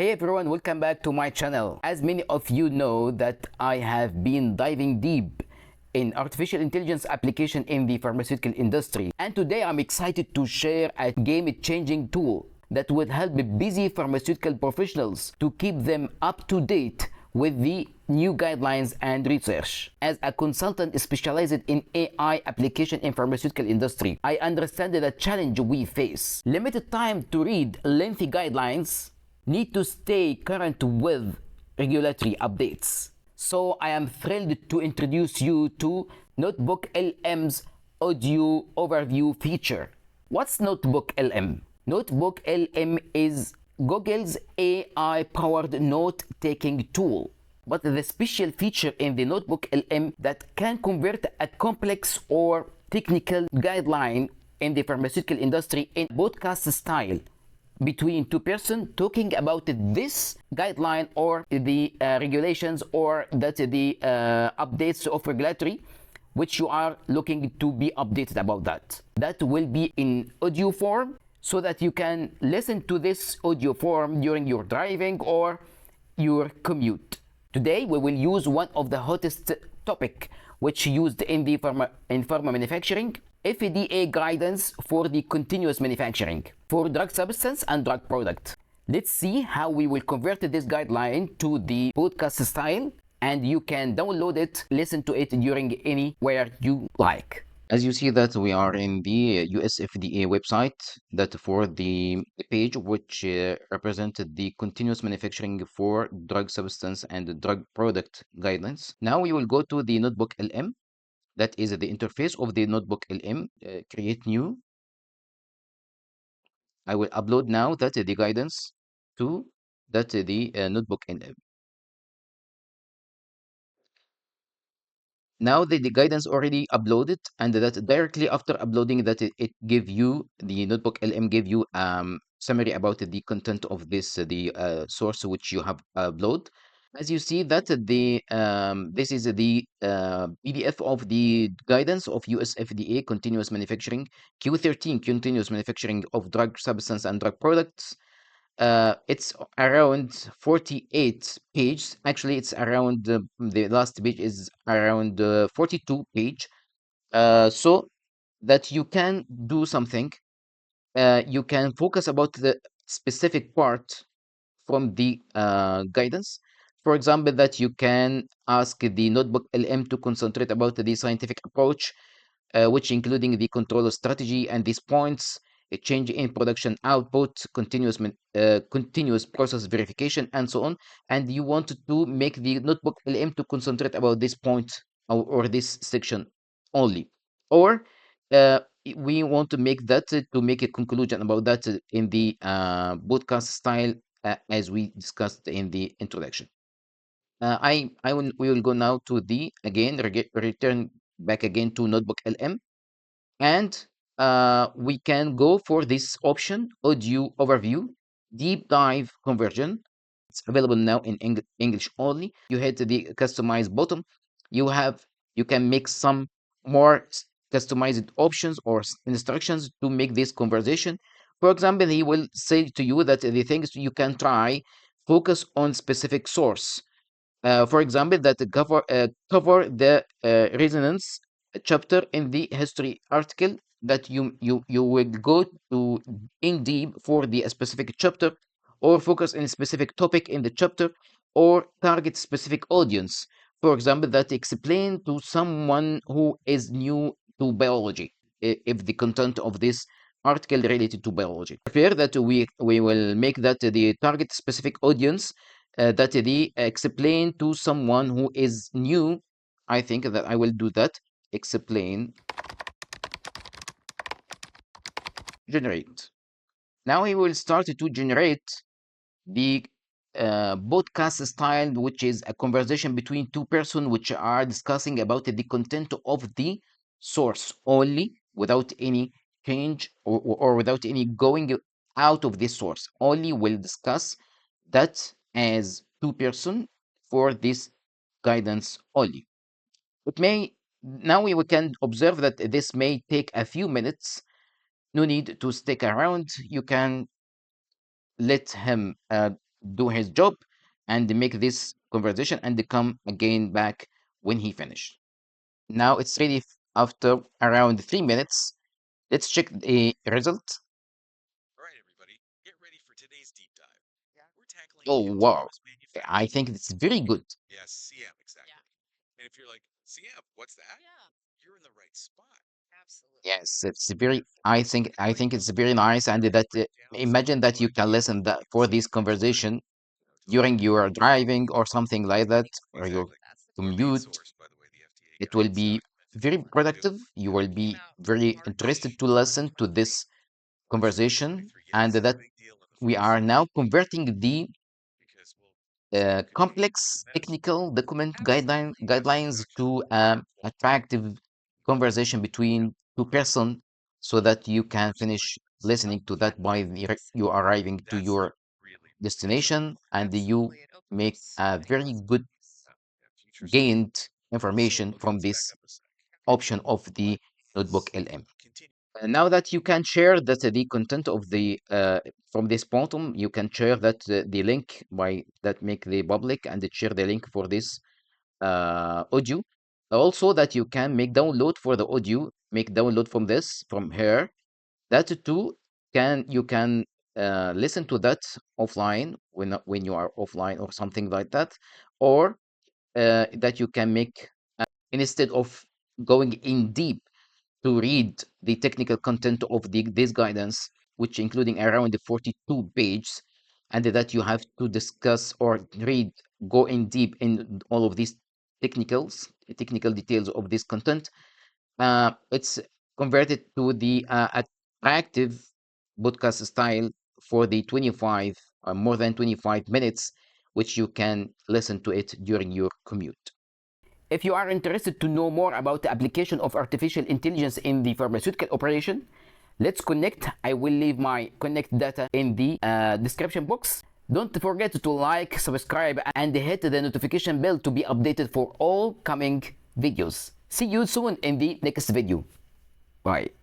Hey everyone, welcome back to my channel. As many of you know that I have been diving deep in artificial intelligence application in the pharmaceutical industry. And today I'm excited to share a game-changing tool that will help busy pharmaceutical professionals to keep them up to date with the new guidelines and research. As a consultant specialized in AI application in pharmaceutical industry, I understand the challenge we face. Limited time to read lengthy guidelines, need to stay current with regulatory updates. So I am thrilled to introduce you to NotebookLM's audio overview feature. What's NotebookLM? NotebookLM is Google's AI-powered note-taking tool. But the special feature in the NotebookLM that can convert a complex or technical guideline in the pharmaceutical industry in podcast style between two persons talking about this guideline or the regulations or that the updates of regulatory which you are looking to be updated about that will be in audio form, so that you can listen to this audio form during your driving or your commute. Today we will use one of the hottest topic which used in the pharma manufacturing, FDA guidance for the continuous manufacturing for drug substance and drug product. Let's see how we will convert this guideline to the podcast style, and you can download it, listen to it during anywhere you like. As you see that we are in the US FDA website, that for the page which represented the continuous manufacturing for drug substance and drug product guidelines. Now we will go to the Notebook LM. That is the interface of the Notebook LM. Create new. I will upload now that the guidance to that the Notebook LM. Now the guidance already uploaded, and that directly after uploading that it give you the Notebook LM give you summary about the content of this the source which you have upload. As you see that the this is the PDF of the guidance of US FDA continuous manufacturing Q13 continuous manufacturing of drug substance and drug products. It's around 48 pages. Actually, it's around the last page is around 42 page. So that you can do something. You can focus about the specific part from the guidance. For example, that you can ask the Notebook LM to concentrate about the scientific approach, which including the control strategy and these points, a change in production output, continuous process verification, and so on. And you want to make the Notebook LM to concentrate about this point or this section only. Or we want to make that to make a conclusion about that in the podcast style as we discussed in the introduction. We will go now to the again return back again to Notebook LM, and we can go for this option audio overview deep dive conversion. It's available now in English only. You hit the customize button. You can make some more customized options or instructions to make this conversation. For example, he will say to you that the things you can try focus on specific source. For example, that cover the resonance chapter in the history article, that you will go to in deep for the specific chapter, or focus on a specific topic in the chapter, or target specific audience. For example, that explain to someone who is new to biology, if the content of this article related to biology. Prefer that we will make that the target specific audience, that they explain to someone who is new. I think that I will do that. Explain, generate. Now he will start to generate the podcast style, which is a conversation between two persons which are discussing about the content of the source only, without any change or without any going out of this source. Only will discuss that as two person for this guidance only. It may now we can observe that this may take a few minutes. No need to stick around. You can let him do his job and make this conversation and come again back when he finished. Now it's ready after around 3 minutes. Let's check the result. Oh, wow. I think it's very good. Yes, it's very, I think it's very nice. And that imagine that you can listen that for this conversation during your driving or something like that, or your commute. It will be very productive. You will be very interested to listen to this conversation, and that we are now converting the complex technical document guidelines to attractive conversation between two person, so that you can finish listening to that by you arriving to your destination, and you make a very good gained information from this option of the notebook LM. Now that you can share that the content of the from this bottom, you can share that the link by that make the public and share the link for this audio. Also that you can make download for the audio, make download from this from here. That too can you can listen to that offline when you are offline or something like that, or that you can make instead of going in deep to read the technical content of this guidance, which including around the 42 pages, and that you have to discuss or read, go in deep in all of these technical details of this content. It's converted to the attractive podcast style for the 25, more than 25 minutes, which you can listen to it during your commute. If you are interested to know more about the application of artificial intelligence in the pharmaceutical operation, let's connect. I will leave my connect data in the description box. Don't forget to like, subscribe, and hit the notification bell to be updated for all coming videos. See you soon in the next video. Bye.